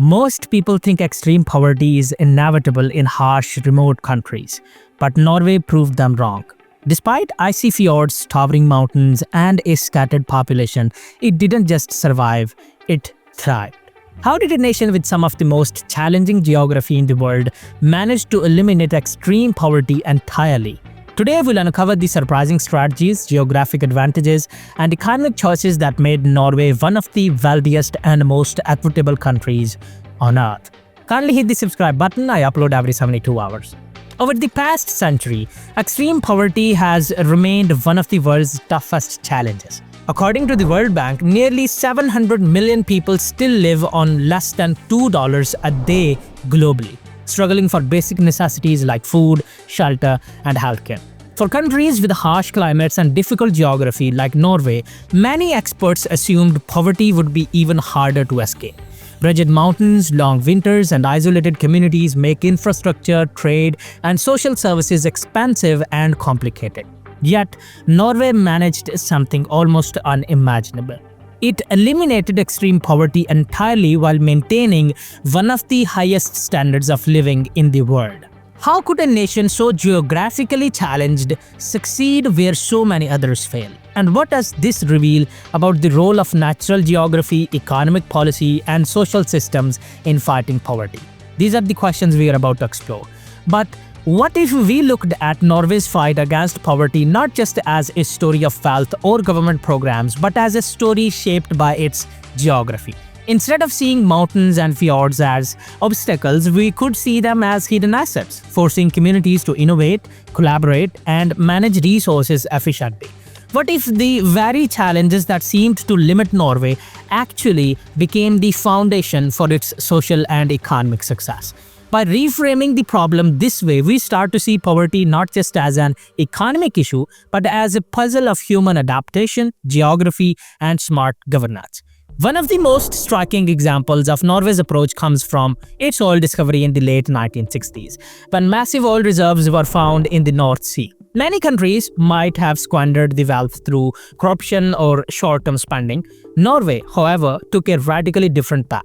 Most people think extreme poverty is inevitable in harsh, remote countries, but Norway proved them wrong. Despite icy fjords, towering mountains, and a scattered population, it didn't just survive, it thrived. How did a nation with some of the most challenging geography in the world manage to eliminate extreme poverty entirely? Today, we'll uncover the surprising strategies, geographic advantages, and economic choices that made Norway one of the wealthiest and most equitable countries on earth. Kindly hit the subscribe button. I upload every 72 hours. Over the past century, extreme poverty has remained one of the world's toughest challenges. According to the World Bank, nearly 700 million people still live on less than $2 a day globally, struggling for basic necessities like food, shelter, and healthcare. For countries with harsh climates and difficult geography like Norway, many experts assumed poverty would be even harder to escape. Rugged mountains, long winters, and isolated communities make infrastructure, trade, and social services expensive and complicated. Yet, Norway managed something almost unimaginable. It eliminated extreme poverty entirely while maintaining one of the highest standards of living in the world. How could a nation so geographically challenged succeed where so many others fail? And what does this reveal about the role of natural geography, economic policy, and social systems in fighting poverty? These are the questions we are about to explore. But what if we looked at Norway's fight against poverty not just as a story of wealth or government programs, but as a story shaped by its geography? Instead of seeing mountains and fjords as obstacles, we could see them as hidden assets, forcing communities to innovate, collaborate, and manage resources efficiently. What if the very challenges that seemed to limit Norway actually became the foundation for its social and economic success? By reframing the problem this way, we start to see poverty not just as an economic issue, but as a puzzle of human adaptation, geography, and smart governance. One of the most striking examples of Norway's approach comes from its oil discovery in the late 1960s, when massive oil reserves were found in the North Sea. Many countries might have squandered the wealth through corruption or short-term spending. Norway, however, took a radically different path.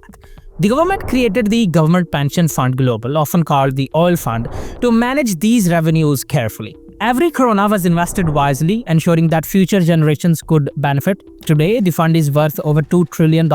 The government created the Government Pension Fund Global, often called the Oil Fund, to manage these revenues carefully. Every krona was invested wisely, ensuring that future generations could benefit. Today, the fund is worth over $2 trillion,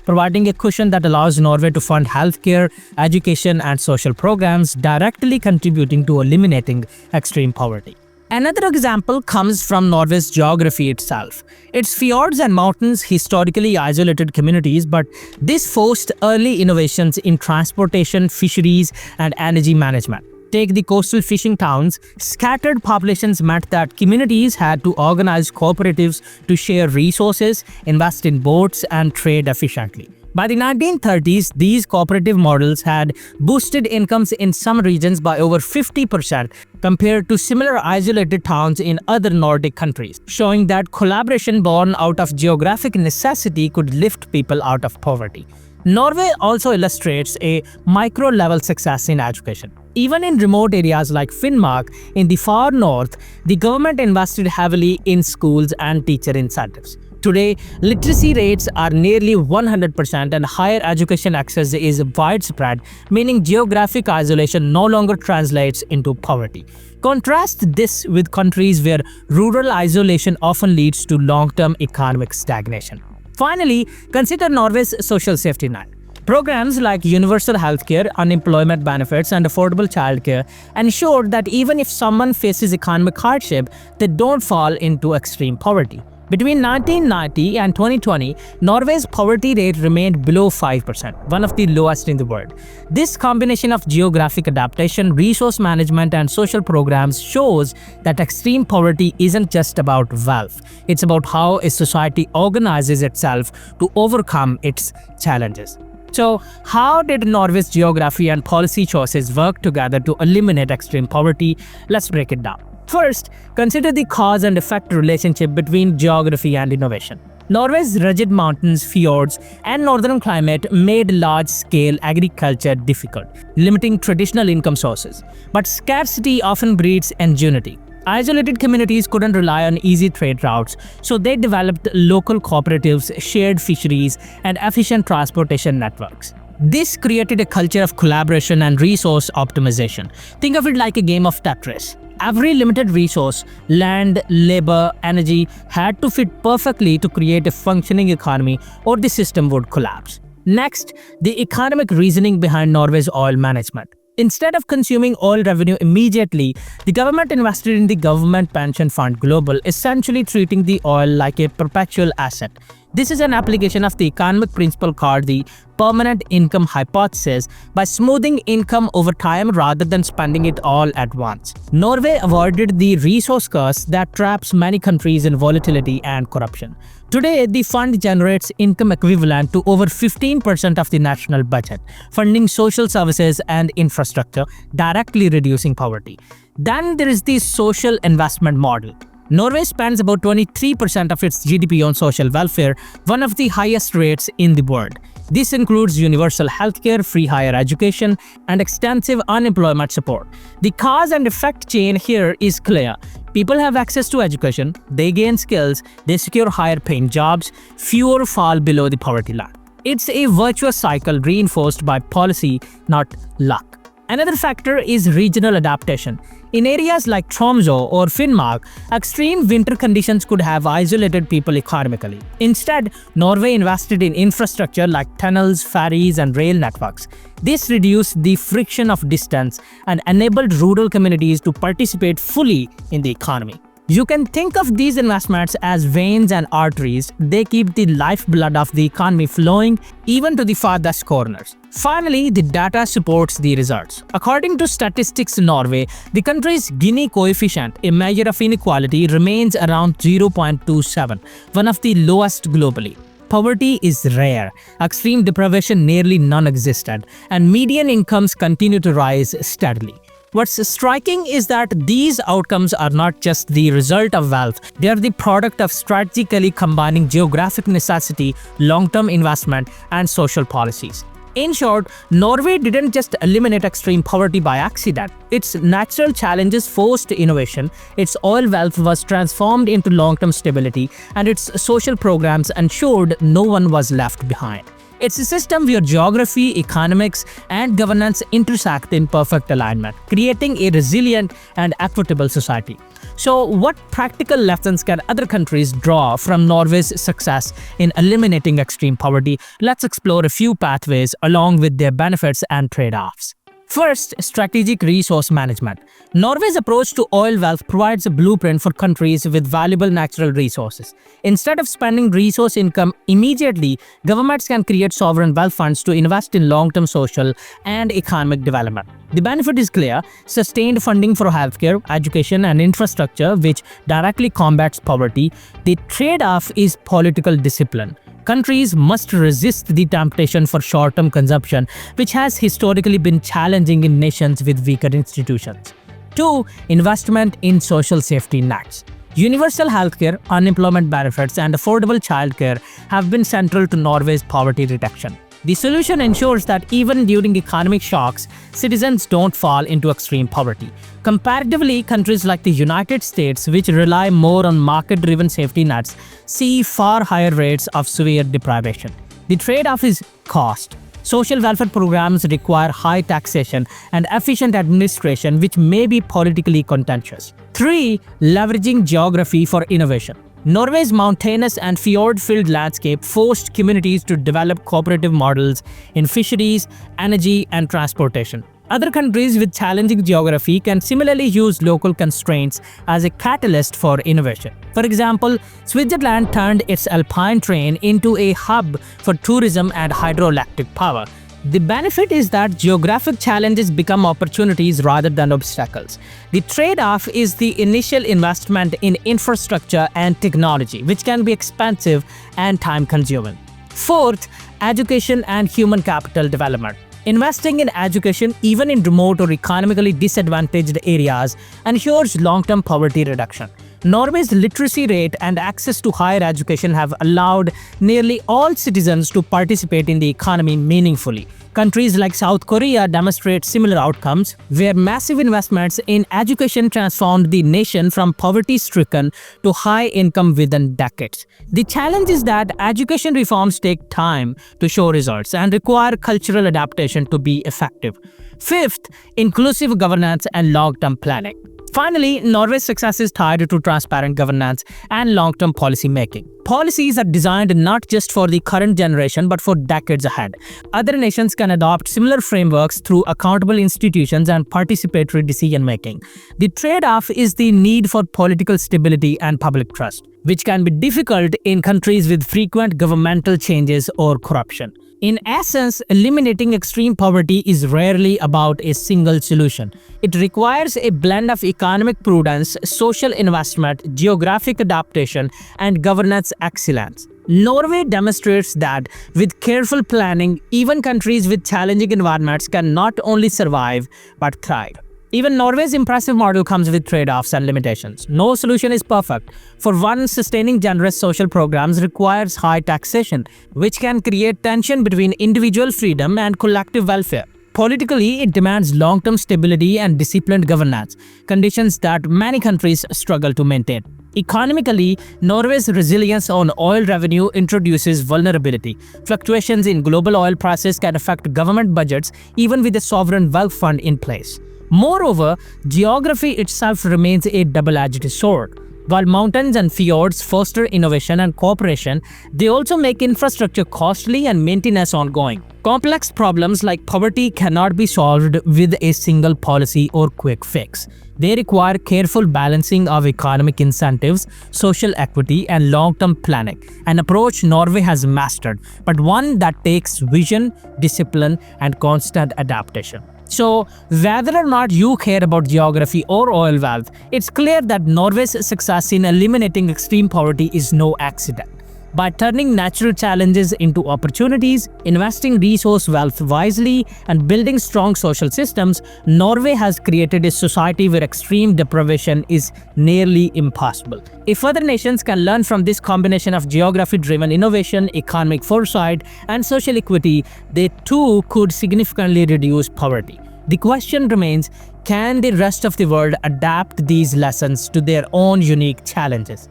providing a cushion that allows Norway to fund healthcare, education, and social programs, directly contributing to eliminating extreme poverty. Another example comes from Norway's geography itself. Its fjords and mountains historically isolated communities, but this forced early innovations in transportation, fisheries, and energy management. Take the coastal fishing towns. Scattered populations meant that communities had to organize cooperatives to share resources, invest in boats, and trade efficiently. By the 1930s, these cooperative models had boosted incomes in some regions by over 50% compared to similar isolated towns in other Nordic countries, showing that collaboration born out of geographic necessity could lift people out of poverty. Norway also illustrates a micro-level success in education. Even in remote areas like Finnmark in the far north, the government invested heavily in schools and teacher incentives. Today, literacy rates are nearly 100% and higher education access is widespread, meaning geographic isolation no longer translates into poverty. Contrast this with countries where rural isolation often leads to long-term economic stagnation. Finally, consider Norway's social safety net. Programs like universal healthcare, unemployment benefits, and affordable childcare ensure that even if someone faces economic hardship, they don't fall into extreme poverty. Between 1990 and 2020, Norway's poverty rate remained below 5%, one of the lowest in the world. This combination of geographic adaptation, resource management, and social programs shows that extreme poverty isn't just about wealth. It's about how a society organizes itself to overcome its challenges. So, how did Norway's geography and policy choices work together to eliminate extreme poverty? Let's break it down. First, consider the cause and effect relationship between geography and innovation. Norway's rugged mountains, fjords, and northern climate made large-scale agriculture difficult, limiting traditional income sources. But scarcity often breeds ingenuity. Isolated communities couldn't rely on easy trade routes, so they developed local cooperatives, shared fisheries, and efficient transportation networks. This created a culture of collaboration and resource optimization. Think of it like a game of Tetris. Every limited resource, land, labor, energy, had to fit perfectly to create a functioning economy, or the system would collapse. Next, the economic reasoning behind Norway's oil management. Instead of consuming oil revenue immediately, the government invested in the Government Pension Fund Global, essentially treating the oil like a perpetual asset. This is an application of the economic principle called the permanent income hypothesis by smoothing income over time rather than spending it all at once. Norway avoided the resource curse that traps many countries in volatility and corruption. Today, the fund generates income equivalent to over 15% of the national budget, funding social services and infrastructure, directly reducing poverty. Then there is the social investment model. Norway spends about 23% of its GDP on social welfare, one of the highest rates in the world. This includes universal healthcare, free higher education, and extensive unemployment support. The cause and effect chain here is clear. People have access to education, they gain skills, they secure higher paying jobs, fewer fall below the poverty line. It's a virtuous cycle reinforced by policy, not luck. Another factor is regional adaptation. In areas like Tromsø or Finnmark, extreme winter conditions could have isolated people economically. Instead, Norway invested in infrastructure like tunnels, ferries, and rail networks. This reduced the friction of distance and enabled rural communities to participate fully in the economy. You can think of these investments as veins and arteries. They keep the lifeblood of the economy flowing even to the farthest corners. Finally, the data supports the results. According to Statistics Norway, the country's Gini coefficient, a measure of inequality, remains around 0.27, one of the lowest globally. Poverty is rare, extreme deprivation nearly non-existent, and median incomes continue to rise steadily. What's striking is that these outcomes are not just the result of wealth, they are the product of strategically combining geographic necessity, long-term investment, and social policies. In short, Norway didn't just eliminate extreme poverty by accident. Its natural challenges forced innovation, its oil wealth was transformed into long-term stability, and its social programs ensured no one was left behind. It's a system where geography, economics, and governance intersect in perfect alignment, creating a resilient and equitable society. So, what practical lessons can other countries draw from Norway's success in eliminating extreme poverty? Let's explore a few pathways along with their benefits and trade-offs. First, strategic resource management. Norway's approach to oil wealth provides a blueprint for countries with valuable natural resources. Instead of spending resource income immediately, governments can create sovereign wealth funds to invest in long-term social and economic development. The benefit is clear: sustained funding for healthcare, education, and infrastructure, which directly combats poverty. The trade-off is political discipline. Countries must resist the temptation for short-term consumption, which has historically been challenging in nations with weaker institutions. 2. Investment in social safety nets. Universal healthcare, unemployment benefits, and affordable childcare have been central to Norway's poverty reduction. The solution ensures that even during economic shocks, citizens don't fall into extreme poverty. Comparatively, countries like the United States, which rely more on market-driven safety nets, see far higher rates of severe deprivation. The trade-off is cost. Social welfare programs require high taxation and efficient administration, which may be politically contentious. 3. Leveraging geography for innovation. Norway's mountainous and fjord-filled landscape forced communities to develop cooperative models in fisheries, energy, and transportation. Other countries with challenging geography can similarly use local constraints as a catalyst for innovation. For example, Switzerland turned its alpine terrain into a hub for tourism and hydroelectric power. The benefit is that geographic challenges become opportunities rather than obstacles. The trade-off is the initial investment in infrastructure and technology, which can be expensive and time-consuming. 4th, education and human capital development. Investing in education, even in remote or economically disadvantaged areas, ensures long-term poverty reduction. Norway's literacy rate and access to higher education have allowed nearly all citizens to participate in the economy meaningfully. Countries like South Korea demonstrate similar outcomes, where massive investments in education transformed the nation from poverty-stricken to high-income within decades. The challenge is that education reforms take time to show results and require cultural adaptation to be effective. Fifth, inclusive governance and long-term planning. Finally, Norway's success is tied to transparent governance and long-term policy making. Policies are designed not just for the current generation but for decades ahead. Other nations can adopt similar frameworks through accountable institutions and participatory decision-making. The trade-off is the need for political stability and public trust, which can be difficult in countries with frequent governmental changes or corruption. In essence, eliminating extreme poverty is rarely about a single solution. It requires a blend of economic prudence, social investment, geographic adaptation, and governance excellence. Norway demonstrates that with careful planning, even countries with challenging environments can not only survive but thrive. Even Norway's impressive model comes with trade-offs and limitations. No solution is perfect. For one, sustaining generous social programs requires high taxation, which can create tension between individual freedom and collective welfare. Politically, it demands long-term stability and disciplined governance, conditions that many countries struggle to maintain. Economically, Norway's resilience on oil revenue introduces vulnerability. Fluctuations in global oil prices can affect government budgets even with a sovereign wealth fund in place. Moreover, geography itself remains a double-edged sword. While mountains and fjords foster innovation and cooperation, they also make infrastructure costly and maintenance ongoing. Complex problems like poverty cannot be solved with a single policy or quick fix. They require careful balancing of economic incentives, social equity, and long-term planning, an approach Norway has mastered, but one that takes vision, discipline, and constant adaptation. So, whether or not you care about geography or oil wealth, it's clear that Norway's success in eliminating extreme poverty is no accident. By turning natural challenges into opportunities, investing resource wealth wisely, and building strong social systems, Norway has created a society where extreme deprivation is nearly impossible. If other nations can learn from this combination of geography-driven innovation, economic foresight, and social equity, they too could significantly reduce poverty. The question remains, can the rest of the world adapt these lessons to their own unique challenges?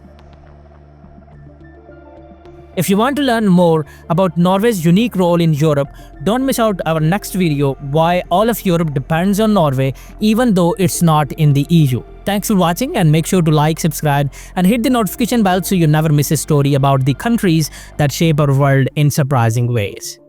If you want to learn more about Norway's unique role in Europe, don't miss out our next video, Why All of Europe Depends on Norway even though it's not in the EU. Thanks for watching, and make sure to like, subscribe, and hit the notification bell so you never miss a story about the countries that shape our world in surprising ways.